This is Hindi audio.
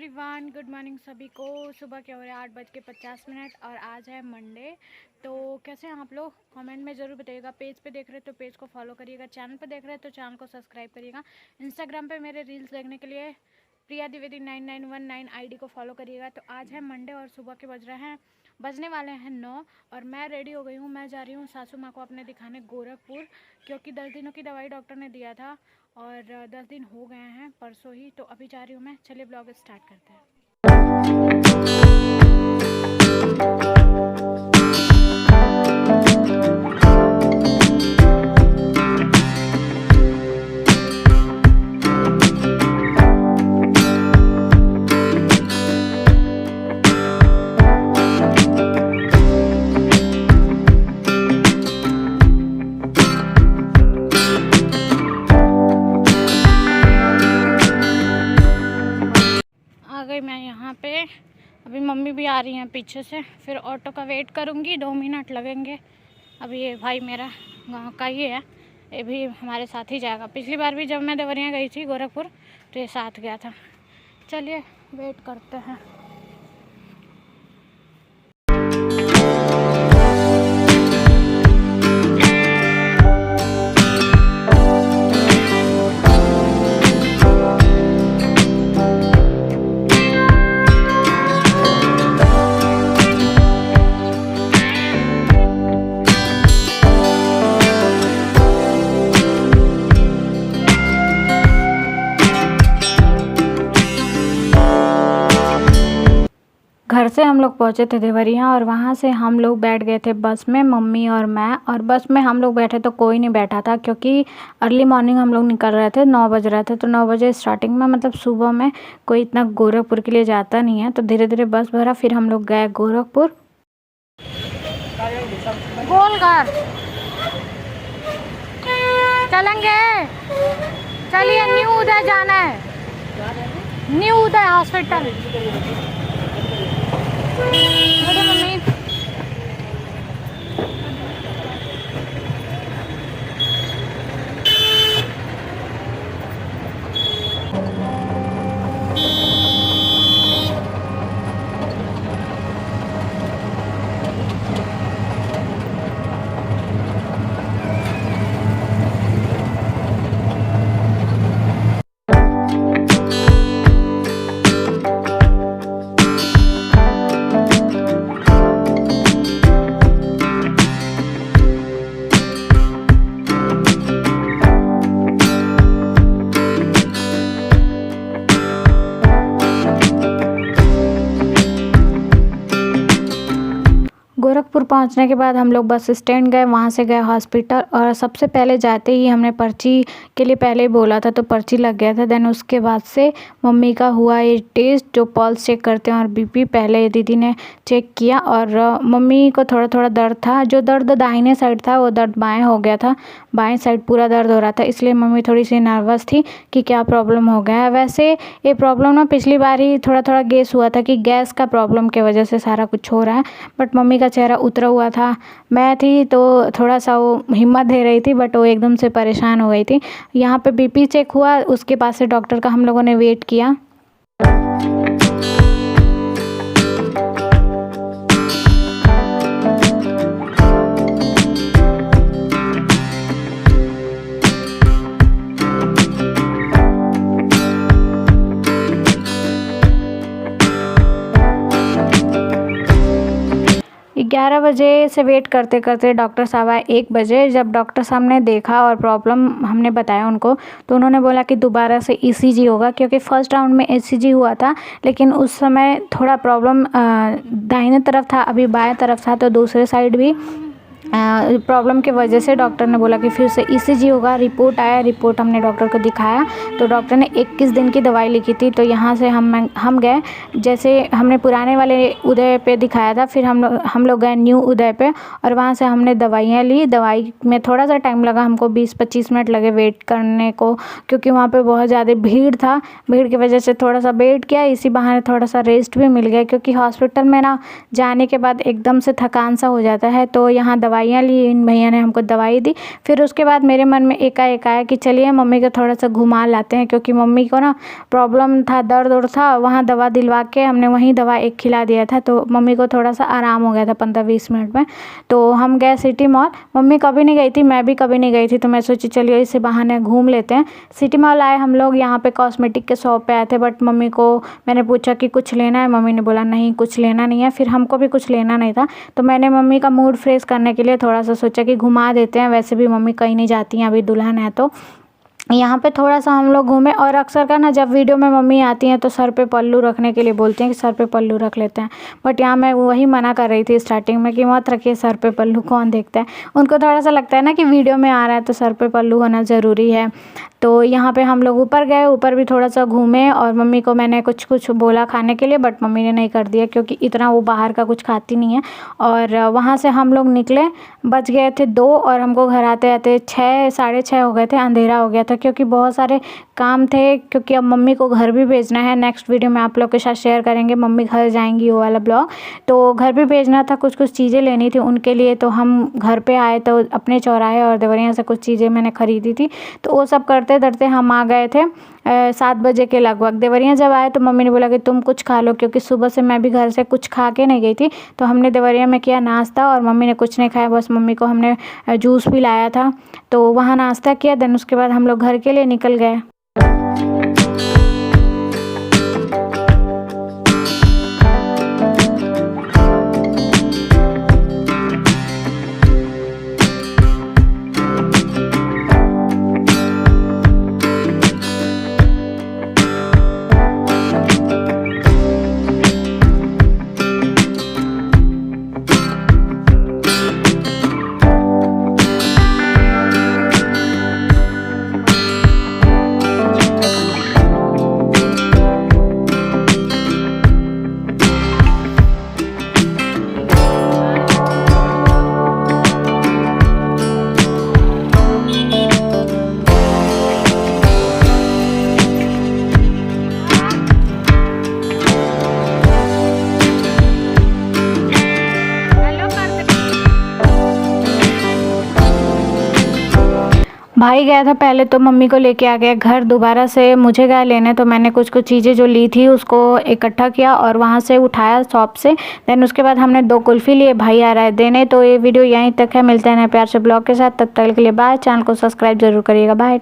एवरीवन, गुड मॉर्निंग सभी को। सुबह के हो रहे 8:50 और आज है मंडे। तो कैसे हैं आप लोग, कमेंट में ज़रूर बताइएगा। पेज पे देख रहे तो पेज को फॉलो करिएगा, चैनल पे देख रहे तो चैनल को सब्सक्राइब करिएगा। इंस्टाग्राम पे मेरे रील्स देखने के लिए प्रिया द्विवेदी 9919 आईडी को फॉलो करिएगा। तो आज है मंडे और सुबह के बजने वाले हैं 9 और मैं रेडी हो गई हूँ। मैं जा रही हूँ सासू माँ को अपने दिखाने गोरखपुर, क्योंकि 10 दिनों की दवाई डॉक्टर ने दिया था और 10 दिन हो गए हैं परसों ही। तो अभी जा रही हूँ मैं। चलिए ब्लॉग स्टार्ट करते हैं। मैं यहाँ पे अभी मम्मी भी आ रही हैं पीछे से, फिर ऑटो का वेट करूँगी, 2 मिनट लगेंगे। अभी ये भाई मेरा गांव का ही है, ये भी हमारे साथ ही जाएगा। पिछली बार भी जब मैं देवरिया गई थी गोरखपुर तो ये साथ गया था। चलिए वेट करते हैं। घर से हम लोग पहुँचे थे देवरिया और वहाँ से हम लोग बैठ गए थे बस में, मम्मी और मैं। और बस में हम लोग बैठे तो कोई नहीं बैठा था, क्योंकि अर्ली मॉर्निंग हम लोग निकल रहे थे, 9 बज रहे थे। तो 9 बजे स्टार्टिंग में, मतलब सुबह में कोई इतना गोरखपुर के लिए जाता नहीं है। तो धीरे धीरे बस भरा, फिर हम लोग गए गोरखपुर। गोलघर चलेंगे, चलिए। न्यू उदय जाना है, न्यू उदय हॉस्पिटल। मम्मी गोरखपुर पहुंचने के बाद हम लोग बस स्टैंड गए, वहां से गए हॉस्पिटल। और सबसे पहले जाते ही हमने पर्ची के लिए पहले ही बोला था, तो पर्ची लग गया था। देन उसके बाद से मम्मी का हुआ ये टेस्ट, जो पल्स चेक करते हैं, और बीपी पहले दीदी ने चेक किया। और मम्मी को थोड़ा थोड़ा दर्द था, जो दर्द दाहिने साइड था वो दर्द बाएँ हो गया था, बाएँ साइड पूरा दर्द हो रहा था। इसलिए मम्मी थोड़ी सी नर्वस थी कि क्या प्रॉब्लम हो गया है। वैसे ये प्रॉब्लम ना पिछली बार ही थोड़ा थोड़ा गेस हुआ था कि गैस का प्रॉब्लम की वजह से सारा कुछ हो रहा है, बट मम्मी का चेहरा उतरा हुआ था। मैं थी तो थोड़ा सा वो हिम्मत दे रही थी, बट वो एकदम से परेशान हो गई थी। यहाँ पे बीपी चेक हुआ, उसके बाद से डॉक्टर का हम लोगों ने वेट किया। ग्यारह बजे से वेट करते करते डॉक्टर साहब आए 1 बजे। जब डॉक्टर साहब ने देखा और प्रॉब्लम हमने बताया उनको, तो उन्होंने बोला कि दोबारा से ईसीजी होगा, क्योंकि फर्स्ट राउंड में ईसीजी हुआ था, लेकिन उस समय थोड़ा प्रॉब्लम दाहिने तरफ था, अभी बाएं तरफ था। तो दूसरे साइड भी प्रॉब्लम की वजह से डॉक्टर ने बोला कि फिर से ईसीजी होगा। रिपोर्ट आया, रिपोर्ट हमने डॉक्टर को दिखाया, तो डॉक्टर ने 21 दिन की दवाई लिखी थी। तो यहाँ से हम गए, जैसे हमने पुराने वाले उदय पे दिखाया था, फिर हम लोग गए न्यू उदय पे, और वहाँ से हमने दवाइयाँ ली। दवाई में थोड़ा सा टाइम लगा हमको, 20-25 मिनट लगे वेट करने को, क्योंकि वहाँ पे बहुत ज़्यादा भीड़ था। भीड़ की वजह से थोड़ा सा वेट किया, इसी बहाने थोड़ा सा रेस्ट भी मिल गया, क्योंकि हॉस्पिटल में ना जाने के बाद एकदम से थकान सा हो जाता है। तो यहाँ दवाई दवाइयाँ ली, इन भैया ने हमको दवाई दी। फिर उसके बाद मेरे मन में एकाएक आया कि चलिए मम्मी को थोड़ा सा घुमा लाते हैं, क्योंकि मम्मी को ना प्रॉब्लम था, दर्द उर्द था। वहाँ दवा दिलवा के हमने वहीं दवा एक खिला दिया था, तो मम्मी को थोड़ा सा आराम हो गया था 15-20 मिनट में। तो हम गए सिटी मॉल। मम्मी कभी नहीं गई थी, मैं भी कभी नहीं गई थी, तो मैं सोची चलिए इसी बहाने घूम लेते हैं। सिटी मॉल आए हम लोग, यहाँ पे कॉस्मेटिक के शॉप पे आए थे, बट मम्मी को मैंने पूछा कि कुछ लेना है, मम्मी ने बोला नहीं कुछ लेना नहीं है। फिर हमको भी कुछ लेना नहीं था, तो मैंने मम्मी का मूड फ्रेश करने के लिए थोड़ा सा सोचा कि घुमा देते हैं। वैसे भी मम्मी कहीं नहीं जाती हैं, अभी दुल्हन है, तो यहाँ पे थोड़ा सा हम लोग घूमे। और अक्सर का ना जब वीडियो में मम्मी आती हैं तो सर पे पल्लू रखने के लिए बोलती हैं कि सर पे पल्लू रख लेते हैं, बट यहाँ मैं वही मना कर रही थी स्टार्टिंग में कि मत रखिए सर पे पल्लू, कौन देखता है। उनको थोड़ा सा लगता है ना कि वीडियो में आ रहा है तो सर पे पल्लू होना ज़रूरी है। तो यहाँ पे हम लोग ऊपर गए, ऊपर भी थोड़ा सा घूमे, और मम्मी को मैंने कुछ कुछ बोला खाने के लिए, बट मम्मी ने नहीं कर दिया, क्योंकि इतना वो बाहर का कुछ खाती नहीं है। और वहाँ से हम लोग निकले, बज गए थे 2, और हमको घर आते आते 6 साढ़े 6 हो गए थे, अंधेरा हो गया था, क्योंकि बहुत सारे काम थे। क्योंकि अब मम्मी को घर भी भेजना है, नेक्स्ट वीडियो में आप लोग के साथ शेयर करेंगे, मम्मी घर जाएंगी वो वाला ब्लॉग। तो घर भी भेजना था, कुछ कुछ चीज़ें लेनी थी उनके लिए, तो हम घर पे आए तो अपने चौराहे और देवरिया से कुछ चीज़ें मैंने ख़रीदी थी। तो वो सब करते धरते हम आ गए थे 7 बजे के लगभग। देवरिया जब आए तो मम्मी ने बोला कि तुम कुछ खा लो, क्योंकि सुबह से मैं भी घर से कुछ खा के नहीं गई थी। तो हमने देवरिया में किया नाश्ता, और मम्मी ने कुछ नहीं खाया, बस मम्मी को हमने जूस भी लाया था, तो वहाँ नाश्ता किया। देन उसके बाद हम लोग घर के लिए निकल गए। भाई गया था पहले, तो मम्मी को लेके आ गया घर। दोबारा से मुझे गया लेने, तो मैंने कुछ कुछ चीज़ें जो ली थी उसको इकट्ठा किया और वहाँ से उठाया शॉप से। देन उसके बाद हमने 2 कुल्फ़ी लिए, भाई आ रहा है देने। तो ये वीडियो यहीं तक है, मिलते हैं प्यार से ब्लॉग के साथ, तब तक के लिए बाय। चैनल को सब्सक्राइब जरूर करिएगा, बाय।